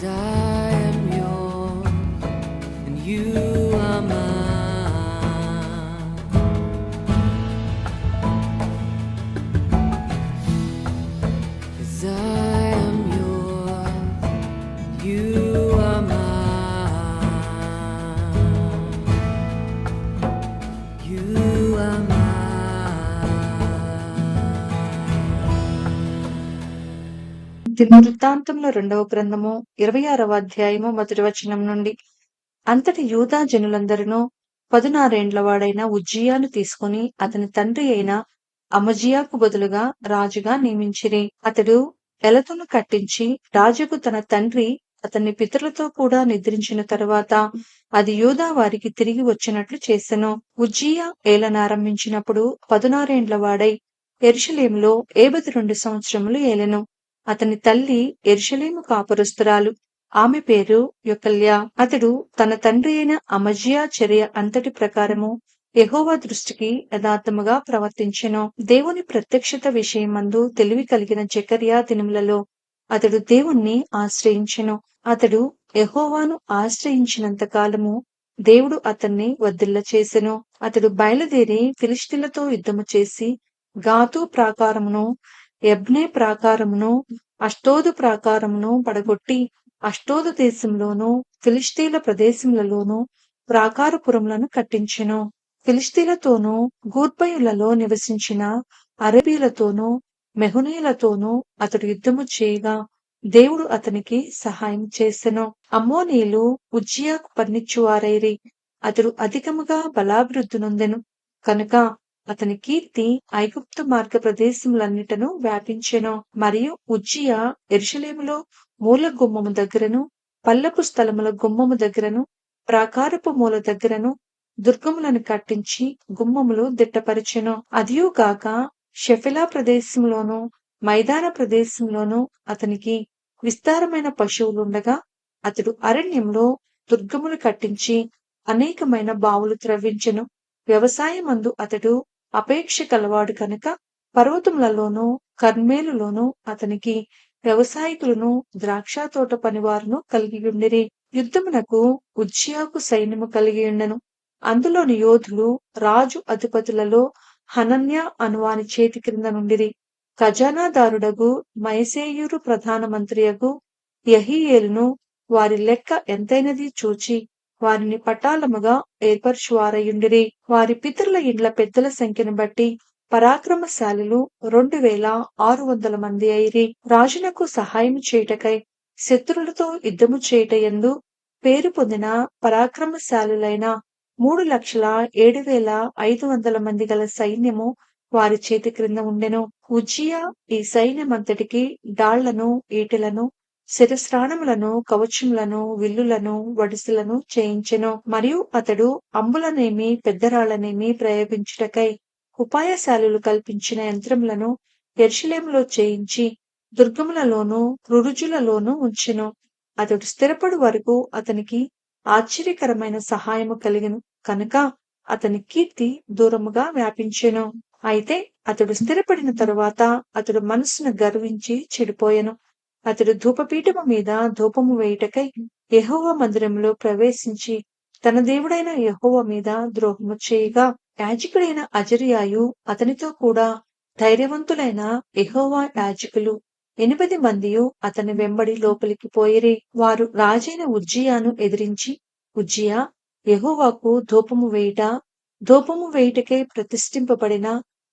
'Cause I am yours and you are mine. 'Cause I am yours, you are mine. You are mine. దినవృత్తాంతంలో 2వ గ్రంథము 26వ అధ్యాయము మొదటి వచనం నుండి. అంతటి యూదా జనులందరినూ 16 వాడైన ఉజ్జియాను తీసుకుని అతని తండ్రి అయిన అమజియాకు బదులుగా రాజుగా నియమించిరి. అతడు ఎలతును కట్టించి రాజుకు తన తండ్రి అతని పితరులతో కూడా నిద్రించిన తరువాత అది యూదా వారికి తిరిగి వచ్చినట్లు చేసెను. ఉజ్జియా ఏలనారంభించినప్పుడు 16 వాడై యెరూషలేములో 52 సంవత్సరములు ఏలెను. అతని తల్లి యెరూషలేము కాపురస్తురాలు. ఆమె పేరు యొకల్య. అతడు తన తండ్రి అయిన అమజ్యా చర్య అంతటి ప్రకారము యెహోవా దృష్టికి యథార్థముగా ప్రవర్తించెను. దేవుని ప్రత్యక్షత విషయమందు తెలివి కలిగిన జెకర్యా దినములలో అతడు దేవుణ్ణి ఆశ్రయించెను. అతడు యెహోవాను ఆశ్రయించినంత కాలము దేవుడు అతన్ని వర్ధిల్ల చేసెను. అతడు బయలుదేరి ఫిలిష్తీయులతో యుద్ధము చేసి గాతు ప్రాకారమును, యబ్నే ప్రాకారమును, అష్టోదు ప్రాకారమును పడగొట్టి అష్టోదు దేశంలోను ఫిలిష్తీయుల ప్రదేశములలోను ప్రాకారపురములను కట్టించెను. ఫిలిష్తీయులతోనూ గూర్బయులలో నివసించిన అరబీలతోనూ మెహునీయులతోనూ అతడు యుద్ధము చేయగా దేవుడు అతనికి సహాయం చేసెను. అమ్మోనీయులు ఉజ్జియాకు పన్నిచ్చువారైరి. అతడు అధికముగా బలాభివృద్ధి నొందెను కనుక అతని కీర్తి ఐగుప్తు మార్గ ప్రదేశములన్నిటను వ్యాపించెను. మరియు ఉజ్జియా యెరూషలేములో మూల గుమ్మము దగ్గరను, పల్లపు స్థలముల గుమ్మము దగ్గరను, ప్రాకారపు మూల దగ్గరను దుర్గములను కట్టించి గుమ్మములు దిట్టపరిచెను. అదియుగాక షెఫెలా ప్రదేశంలోను, మైదాన ప్రదేశంలోను అతనికి విస్తారమైన పశువులుండగా అతడు అరణ్యంలో దుర్గములు కట్టించి అనేకమైన బావులు త్రవ్వించెను. వ్యవసాయమందు అతడు అపేక్ష కలవాడు కనుక పర్వతములలోనూ కర్మేలులోనూ అతనికి వ్యవసాయకులను ద్రాక్ష తోట పనివారును కలిగియుండిరి. యుద్ధమునకు ఉజ్జియాకు సైన్యము కలిగియుండెను. అందులోని యోధులు రాజు అధిపతులలో హనన్య అనువాని చేతి క్రింద నుండిరి. ఖజానాదారుడగు మయసేయూరు ప్రధాన మంత్రియగు యెహీయేలును వారి లెక్క ఎంతైనది చూచి వారిని పటాలముగా ఏర్పరచువారయుండిరి. వారి పితరుల ఇండ్ల పెద్దల సంఖ్యను బట్టి పరాక్రమశాలులు 2600 మంది అయిరి. రాజునకు సహాయము చేయుటకై శత్రులతో యుద్ధము చేయుటయందు పేరు పొందిన పరాక్రమశాలులైన 3,07,500 మంది గల సైన్యము వారి చేతి క్రింద ఉండెను. ఉజ్జియా ఈ సైన్యమంతటికి డాళ్లను, ఈటెలను, శిరస్త్రాణములను, కవచములను, విల్లులను, వడిసెలను చేయించెను. మరియు అతడు అంబులనేమి పెద్దరాళ్లనేమి ప్రయోగించుటకై ఉపాయశాలులు కల్పించిన యంత్రములను యెరూషలేములో చేయించి దుర్గములలోనూ రురుజులలోనూ ఉంచెను. అతడు స్థిరపడు వరకు అతనికి ఆశ్చర్యకరమైన సహాయము కలిగెను కనుక అతని కీర్తి దూరముగా వ్యాపించెను. అయితే అతడు స్థిరపడిన తరువాత అతడు మనస్సును గర్వించి చెడిపోయెను. అతడు ధూపపీఠము మీద ధూపము వేయుటకై యెహోవా మందిరములో ప్రవేశించి తన దేవుడైన యెహోవా మీద ద్రోహము చేయగా యాజకుడైన అజర్యాయు అతనితో కూడా ధైర్యవంతులైన యెహోవా యాజకులు 8 మందియు అతని వెంబడి లోపలికి పోయిరి. వారు రాజైన ఉజ్జియాను ఎదిరించి, ఉజ్జియా, యెహోవాకు ధూపము వేయుటకై ప్రతిష్ఠింపబడిన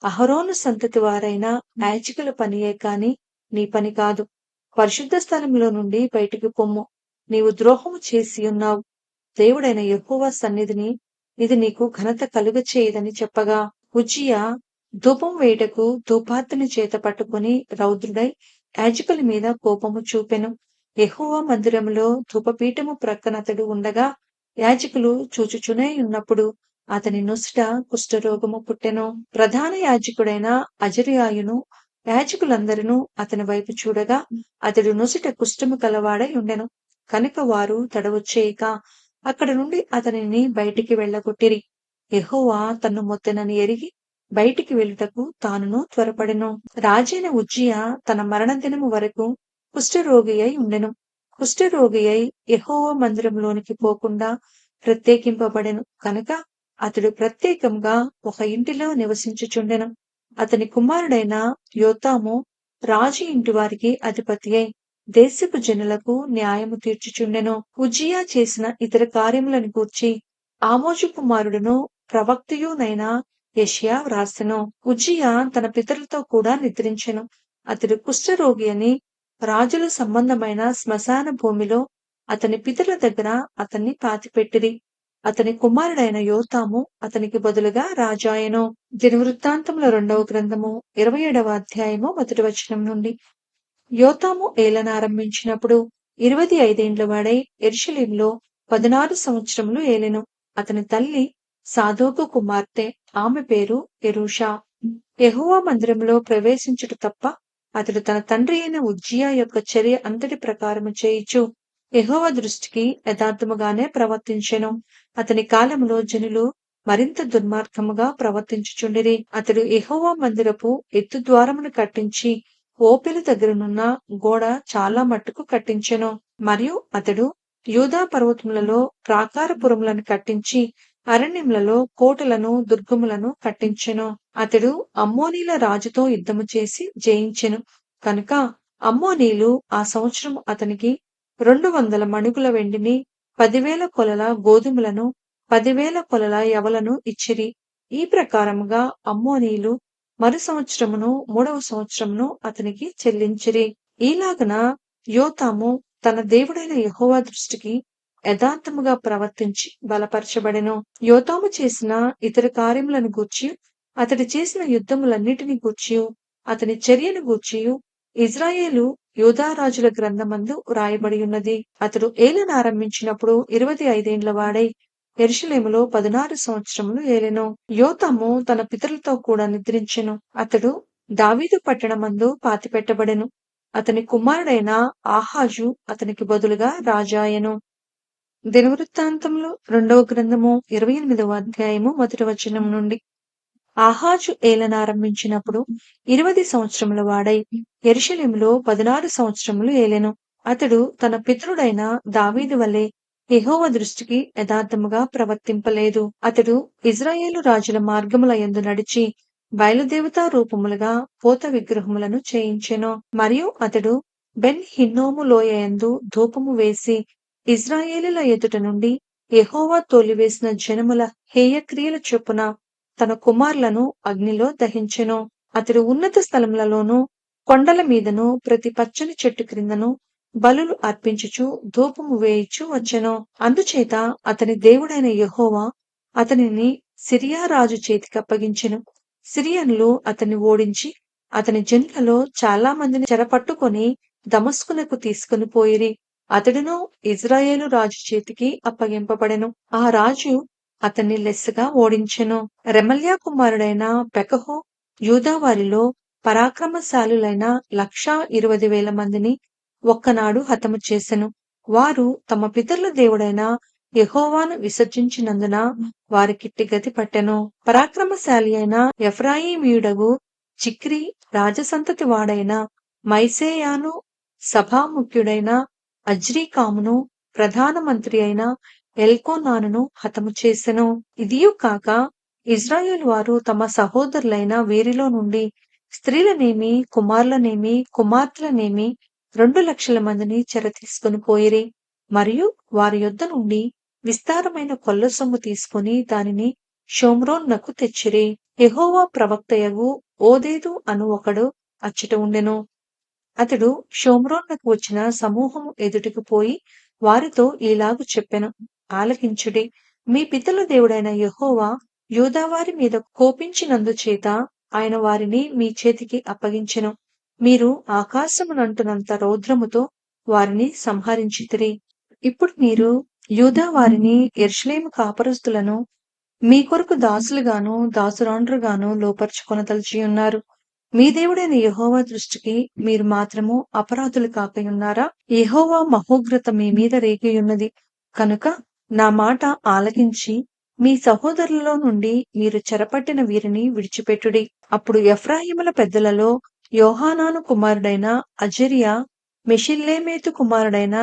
అహరోను సంతతి వారైన యాజకుల పనియే కాని నీ పని కాదు. పరిశుద్ధ స్థలంలో నుండి బయటికి పొమ్ము. నీవు ద్రోహము చేసి ఉన్నావు. దేవుడైన యెహోవా సన్నిధిని ఇది నీకు ఘనత కలుగచేయదని చెప్పగా ఉజ్జియా ధూపం వేయుటకు ధూపార్తిని చేత పట్టుకుని రౌద్రుడై యాజకుల మీద కోపము చూపెను. యెహోవా మందిరములో ధూపపీఠము ప్రక్కన అతడు ఉండగా యాజకులు చూచుచునే ఉన్నప్పుడు అతని నొసట కుష్ఠరోగము పుట్టెను. ప్రధాన యాజకుడైన అజర్యాయును యాజకులందరూ అతని వైపు చూడగా అతడు నొసట కుష్ఠము కలవాడై ఉండెను. కనుక వారు తడవచేయక అక్కడ నుండి అతనిని బయటికి వెళ్ళగొట్టిరి. యెహోవా తన్ను మొత్తెనని ఎరిగి బయటికి వెళ్ళుటకు తానును త్వరపడెను. రాజైన ఉజ్జియా తన మరణ దినము వరకు కుష్ఠరోగి అయి ఉండెను. కుష్ఠరోగి అయి యెహోవా మందిరంలోనికి పోకుండా ప్రత్యేకింపబడెను కనుక అతడు ప్రత్యేకంగా ఒక ఇంటిలో నివసించుచుండెను. అతని కుమారుడైన యోతాము రాజు ఇంటి వారికి అధిపతి అయి దేశపు జనులకు న్యాయము తీర్చుచుండెను. ఉజ్జియా చేసిన ఇతర కార్యములను గూర్చి ఆమోజు కుమారుడును ప్రవక్తయునైన యెషయా వ్రాసెను. ఉజ్జియా తన పితరులతో కూడా నిద్రించెను. అతడు కుష్ఠరోగి అని రాజుల సంబంధమైన శ్మశాన భూమిలో అతని పితరుల దగ్గర అతన్ని పాతిపెట్టిరి. అతని కుమారుడైన యోతాము అతనికి బదులుగా రాజాయెను. దినవృత్తాంతముల 2వ గ్రంథము 27వ అధ్యాయము 1వ వచనం నుండి. యోతాము ఏలనారంభించినప్పుడు 25 ఏండ్ల వాడై యెరూషలేములో 16 సంవత్సరములు ఏలెను. అతని తల్లి సాదోకు కుమార్తె, ఆమె పేరు యెరూషా. యెహోవా మందిరంలో ప్రవేశించుట తప్ప అతడు తన తండ్రి అయిన ఉజ్జియా యొక్క చర్య అంతటి ప్రకారము చేయుచు యెహోవా దృష్టికి యథార్థముగానే ప్రవర్తించెను. అతని కాలంలో జనులు మరింత దుర్మార్గముగా ప్రవర్తించుచుండిరి. అతడు యెహోవా మందిరపు ఎత్తు ద్వారమును కట్టించి ఓపెలు దగ్గరనున్న గోడ చాలా మట్టుకు కట్టించెను. మరియు అతడు యూదా పర్వతములలో ప్రాకారపురములను కట్టించి అరణ్యములలో కోటలను దుర్గములను కట్టించెను. అతడు అమ్మోనీల రాజుతో యుద్ధము చేసి జయించెను కనుక అమ్మోనీలు ఆ సంవత్సరం అతనికి 200 మణుగుల వెండిని, 10,000 కొలల గోధుమలను, 10,000 కొలల యవలను ఇచ్చిరి. ఈ ప్రకారముగా అమ్మోనీలు మరు సంవత్సరమును 3వ సంవత్సరమును అతనికి చెల్లించిరి. ఈలాగన యోతాము తన దేవుడైన యెహోవా దృష్టికి యథార్థముగా ప్రవర్తించి బలపరచబడెను. యోతాము చేసిన ఇతర కార్యములను గూర్చి అతడు చేసిన యుద్ధములన్నిటిని గూర్చి అతని చర్యను గూర్చి ఇజ్రాయేలు యూదా రాజుల గ్రంథమందు వ్రాయబడి ఉన్నది. అతడు ఏలనారంభించినప్పుడు 25 ఏండ్ల వాడై యెరూషలేములో 16 సంవత్సరములు ఏలెను. యోతాము తన పితరులతో కూడా నిద్రించెను. అతడు దావీదు పట్టణమందు పాతిపెట్టబడెను. అతని కుమారుడైన ఆహాజు అతనికి బదులుగా రాజాయెను. దినవృత్తాంతములు 2వ గ్రంథము 28వ అధ్యాయము 1వ వచనం నుండి. ఆహాజు ఏలనారంభించినప్పుడు 20 సంవత్సరముల వాడై యెరూషలేములో 16 సంవత్సరములు ఏలెను. అతడు తన పితరుడైన దావీదు వలె యెహోవా దృష్టికి యథార్థముగా ప్రవర్తింపలేదు. అతడు ఇజ్రాయేలు రాజుల మార్గముల యందు నడిచి బయలుదేవతా రూపములుగా పోత విగ్రహములను చేయించెను. మరియు అతడు బెన్ హిన్నోము లోయ యందు ధూపము వేసి ఇజ్రాయేలీల ఎదుట నుండి యెహోవా తోలివేసిన జనముల హేయక్రియల చొప్పున తన కుమారులను అగ్నిలో దహించెను. అతడు ఉన్నత స్థలములలోనూ కొండల మీదను ప్రతి పచ్చని చెట్టు క్రిందను బలులు అర్పించుచు ధూపము వేయుచు వచ్చెను. అందుచేత అతని దేవుడైన యెహోవా అతనిని సిరియా రాజు చేతికి అప్పగించెను. సిరియనులు అతన్ని ఓడించి అతని జనులలో చాలా మందిని చెరపట్టుకొని దమస్కునకు తీసుకుని పోయిరి. అతడును ఇజ్రాయేలు రాజు చేతికి అప్పగింపబడెను. ఆ రాజు అతన్ని లెస్సగా ఓడించెను. రెమల్యా కుమారుడైన పెకహు యూదా వారిలో పరాక్రమశాలులైన 120,000 మందిని ఒక్కనాడు హతము చేసెను. వారు తమ పితరుల దేవుడైన యెహోవాను విసర్జించినందున వారికిట్టి గతి పట్టెను. పరాక్రమశాలి అయిన ఎఫ్రాయిమీయుడగు చిక్రీ రాజసంతతి వాడైన మైసేయాను, సభాముఖ్యుడైన అజ్రీకామును, ప్రధానమంత్రి అయిన ఎల్కోనానును హతము చేసెను. ఇదియు కాక ఇజ్రాయేలు వారు తమ సహోదరులైన వీరిలో నుండి స్త్రీలనేమి, కుమారులనేమి, కుమార్తెలనేమి 2,00,000 మందిని చెర తీసుకుని పోయిరి. మరియు వారి యొద్ద నుండి విస్తారమైన కొల్ల సొమ్ము తీసుకుని దానిని షోమ్రోనునకు తెచ్చిరి. యెహోవా ప్రవక్తయగు ఓదేదు అను ఒకడు అచ్చట ఉండెను. అతడు షోమ్రోనునకు వచ్చిన సమూహము ఎదుటికి పోయి వారితో ఈలాగు చెప్పెను, ఆలకించుడి. మీ పితరుల దేవుడైన యెహోవా యూదావారి మీద కోపించినందుచేత ఆయన వారిని మీ చేతికి అప్పగించెను. మీరు ఆకాశమునంటునంత రౌద్రముతో వారిని సంహరించితిరి. ఇప్పుడు మీరు యూదా వారిని యెరూషలేము కాపరస్తులను మీ కొరకు దాసులుగాను దాసురాండ్రుగాను లోపర్చుకొనదలిచి ఉన్నారు. మీ దేవుడైన యెహోవా దృష్టికి మీరు మాత్రము అపరాధులు కాకయున్నారా? యెహోవా మహోగ్రత మీ మీద రేగియున్నది కనుక నా మాట ఆలకించి మీ సహోదరులలో నుండి మీరు చెరపట్టిన వీరిని విడిచిపెట్టుడి. అప్పుడు ఎఫ్రాయిముల పెద్దలలో యోహానాను కుమారుడైన అజర్యా, మెషిల్లేమేతు కుమారుడైన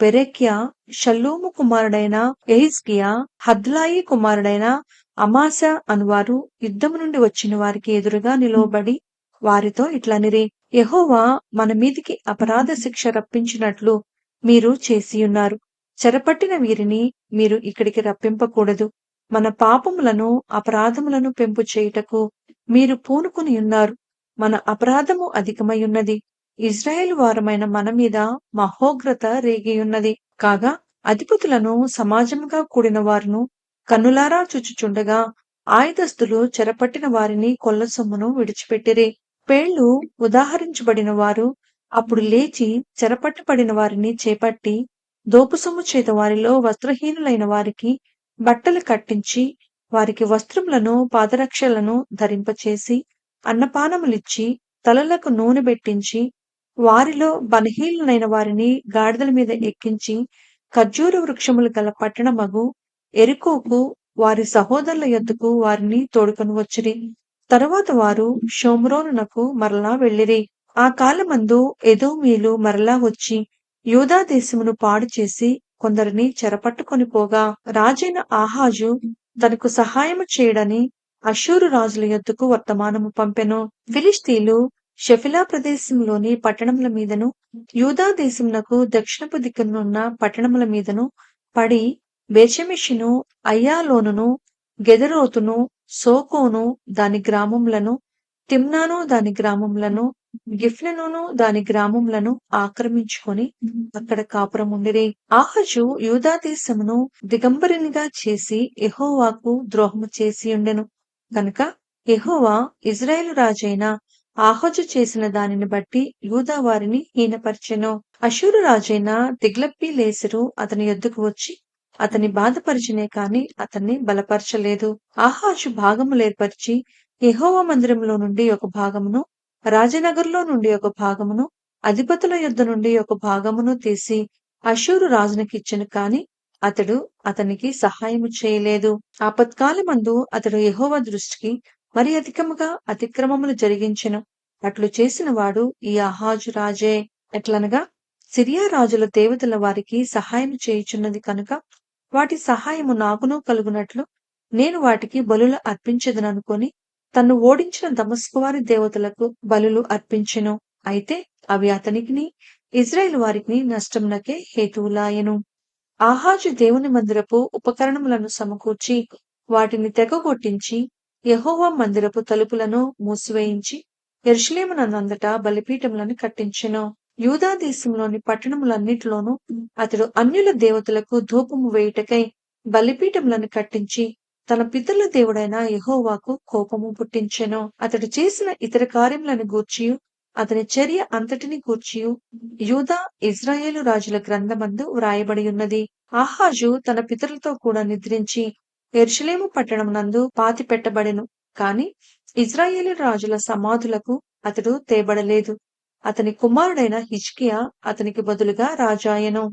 బెరెక్యా, షల్లూము కుమారుడైన యెహిజ్కియా, హద్లాయి కుమారుడైన అమాసా అనువారు యుద్ధము నుండి వచ్చిన వారికి ఎదురుగా నిలువబడి వారితో ఇట్లనిరి, యెహోవా మన మీదికి అపరాధ శిక్ష రప్పించినట్లు మీరు చేసియున్నారు. చెరపట్టిన వీరిని మీరు ఇక్కడికి రప్పింపకూడదు. మన పాపములను అపరాధములను పెంపు చేయుటకు మీరు పూనుకుని ఉన్నారు. మన అపరాధము అధికమైయున్నది. ఇజ్రాయేలు వారమైన మన మీద మహోగ్రత రేగియున్నది. కాగా అధిపతులను సమాజముగా కూడిన వారును కన్నులారా చూచుచుండగా ఆయుధస్తులు చెరపట్టిన వారిని కొల్ల సొమ్మును విడిచిపెట్టిరి. పేళ్లు ఉదాహరించబడిన వారు అప్పుడు లేచి చెరపట్టబడిన వారిని చేపట్టి దోపు సొమ్ము చేత వారిలో వస్త్రహీనులైన వారికి బట్టలు కట్టించి వారికి వస్త్రములను పాదరక్షలను ధరింపచేసి అన్నపానములిచ్చి తలలకు నూనె పెట్టించి వారిలో బలహీనులైన వారిని గాడిదల మీద ఎక్కించి ఖర్జూర వృక్షములు గల పట్టణమగు ఎరికోకు వారి సహోదరుల యొద్దకు వారిని తోడుకొని వచ్చిరి. తరువాత వారు షోమ్రోనునకు మరలా వెళ్ళిరి. ఆ కాలమందు ఎదోమీయులు మరలా వచ్చి యూదా దేశమును పాడు చేసి కొందరిని చెరపట్టుకొని పోగా రాజైన ఆహాజు తనకు సహాయము చేయడని అష్షూరు రాజుల యొద్దకు వర్తమానము పంపెను. ఫిలిష్తీయులు షెఫిలా ప్రదేశంలోని పట్టణముల మీదను యూదా దేశమునకు దక్షిణపు దిక్కునున్న పట్టణముల మీదను పడి బేషెమెషును, అయ్యాలోనును, గెదెరోతును, సోకోను దాని గ్రామములను, తిమ్నాను దాని గ్రామములను, గిఫ్నెనును దాని గ్రామములను ఆక్రమించుకొని అక్కడ కాపురముండిరి. ఆహాజు యూదా దేశమును దిగంబరినిగా చేసి యెహోవాకు ద్రోహము చేసియుండెను గనుక యెహోవా ఇజ్రాయేలు రాజైన ఆహాజు చేసిన దానిని బట్టి యూదా వారిని హీనపరచెను. అష్షూరు రాజైన తిగ్లత్పిలేసెరు అతని యొద్దకు వచ్చి అతని బాధపరిచినే కాని అతన్ని బలపరచలేదు. ఆహాజు భాగములేర్పరిచి యెహోవా మందిరంలో నుండి ఒక భాగమును, రాజనగరులో నుండి ఒక భాగమును, అధిపతుల యొద్ద నుండి ఒక భాగమును తీసి అష్షూరు రాజునకిచ్చెను కాని అతడు అతనికి సహాయము చేయలేదు. ఆపత్కాలమందు అతడు యెహోవా దృష్టికి మరి అధికముగా అతిక్రమములు జరిగించెను. అట్లు చేసిన వాడు ఈ ఆహాజు రాజే. ఎట్లనగా సిరియా రాజుల దేవతల వారికి సహాయం చేయుచున్నది కనుక వాటి సహాయము నాకును కలుగునట్లు నేను వాటికి బలులు అర్పించదననుకొని తన్ను ఓడించిన దమస్కు వారి దేవతలకు బలులు అర్పించెను. అయితే అవి అతనికిని ఇజ్రాయేలు వారికి నష్టమునకే హేతువులాయెను. ఆహాజు దేవుని మందిరపు ఉపకరణములను సమకూర్చి వాటిని తెగగొట్టించి యెహోవా మందిరపు తలుపులను మూసివేయించి యెరూషలేమునందంతటా బలిపీఠములను కట్టించెను. యూదా దేశంలోని పట్టణములన్నిటిలోనూ అతడు అన్యుల దేవతలకు ధూపము వేయుటకై బలిపీఠములను కట్టించి తన పితరుల దేవుడైన యెహోవాకు కోపము పుట్టించెను. అతడు చేసిన ఇతర కార్యములను గూర్చియు అతని చర్య అంతటిని గూర్చియు యూదా ఇజ్రాయేలు రాజుల గ్రంథమందు వ్రాయబడి ఉన్నది. ఆహాజు తన పితరులతో కూడా నిద్రించి యెరూషలేము పట్టణమునందు పాతిపెట్టబడెను. కాని ఇజ్రాయేలు రాజుల సమాధులకు అతడు తేబడలేదు. అతని కుమారుడైన హిజ్కియా అతనికి బదులుగా రాజాయెను.